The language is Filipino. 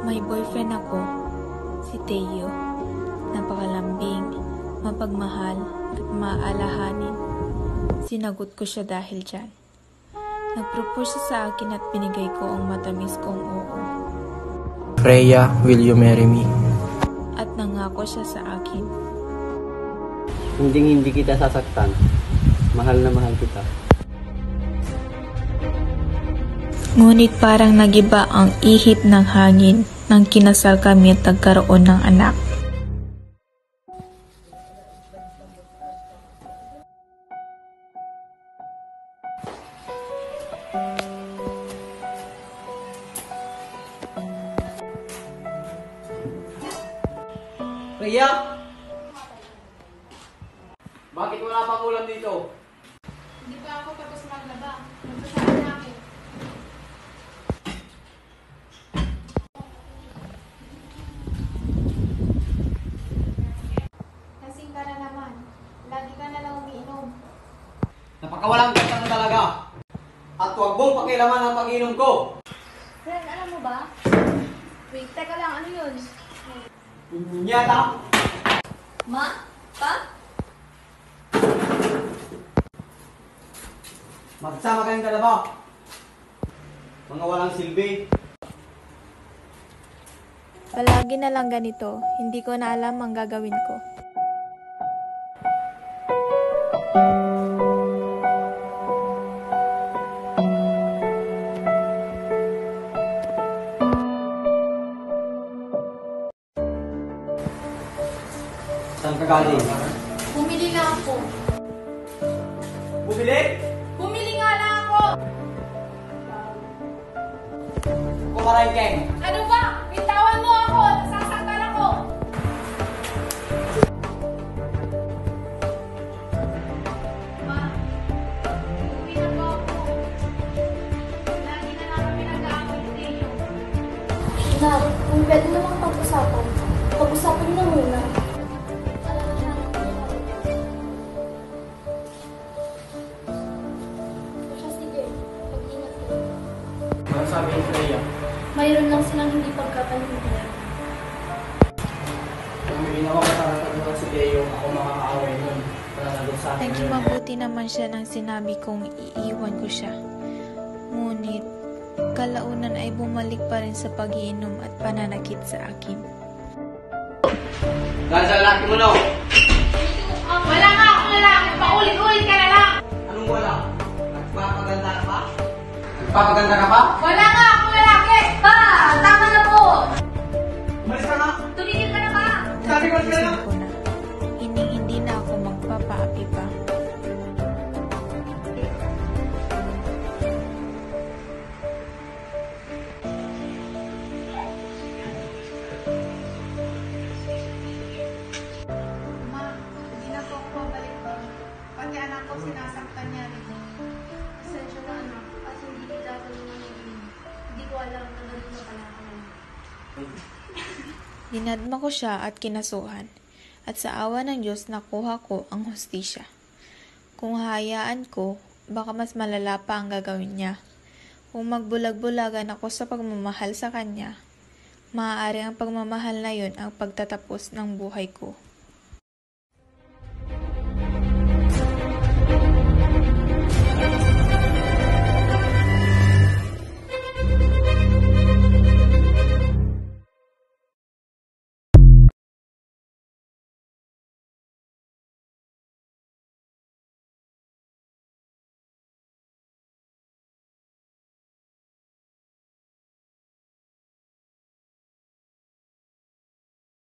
May boyfriend ako, si Teo. Napakalambing, mapagmahal at maalahanin. Sinagot ko siya dahil dyan. Nag-propose siya sa akin at binigay ko ang matamis kong oo. Rhea, will you marry me? At nangako siya sa akin. Hindi kita sasaktan. Mahal na mahal kita. Ngunit parang nagiba ang ihip ng hangin nang kinasal kami at nagkaroon ng anak. Rhea? Bakit wala pang ulam dito? Hindi pa ako tapos maglaba. Magsasabi na ako. Kasing ka na naman. Lagi ka na lang umiinom. Napakawalang ganda na talaga. At huwag mong pakialaman ang pag-inom ko. Friend, alam mo ba? Wait, teka lang. Ano yun? Nyata. Ma? Pa? Magsama kayong dalawa. Mga walang silbi. Palagi na lang ganito, hindi ko na alam ang gagawin ko. Saan ka galing? Bumili na ako. Bumili? Bumili nga lang ako! Kumaraykeng. Ano ba? Bitawan mo ako! Nasasaktan ako! Ma, uuwi na po ako. Lagi na lang kami nag-aaway ni Teo. Na, kung pwede namang pag-usapan, pag-usapan na muna. Siya, sige, mag-ingat ka. Ano sabi ni Rhea? Mayroon lang silang hindi pagkakalintihan. Kung may ginawa ko para pagdating si Teo, ako makakaaway nun. Pananagot sa akin Naging yun. mabuti naman siya nang sinabi kong iiwan ko siya. Ngunit, kalaunan ay bumalik pa rin sa pag-iinom at pananakit sa akin. Dahil sa lalaki mo, no? Wala nga ako na lang! Paulit-ulit ka na lang! Anong wala? Nagpapaganda ka pa? Nagpapaganda ka pa? Wala nga ako lalaki! Pa! Tama na po! Umalis ka na! Tumigil ka na ba? Sabi ko sila na! Isip ko na, hindi na ako magpapaapi pa. Ma, hindi na po ako babalik ba? Pati anak ko sinasaktan niya rin. Pasensya na anak, at hindi kita tulungan. Hindi ko alam na ganun na pala ako. Dinadma ko siya at kinasuhan. At sa awa ng Diyos nakuha ko ang hustisya. Kung hahayaan ko, baka mas malala pa ang gagawin niya. Kung magbulag-bulagan ako sa pagmamahal sa kanya, maaari ang pagmamahal na yun ang pagtatapos ng buhay ko.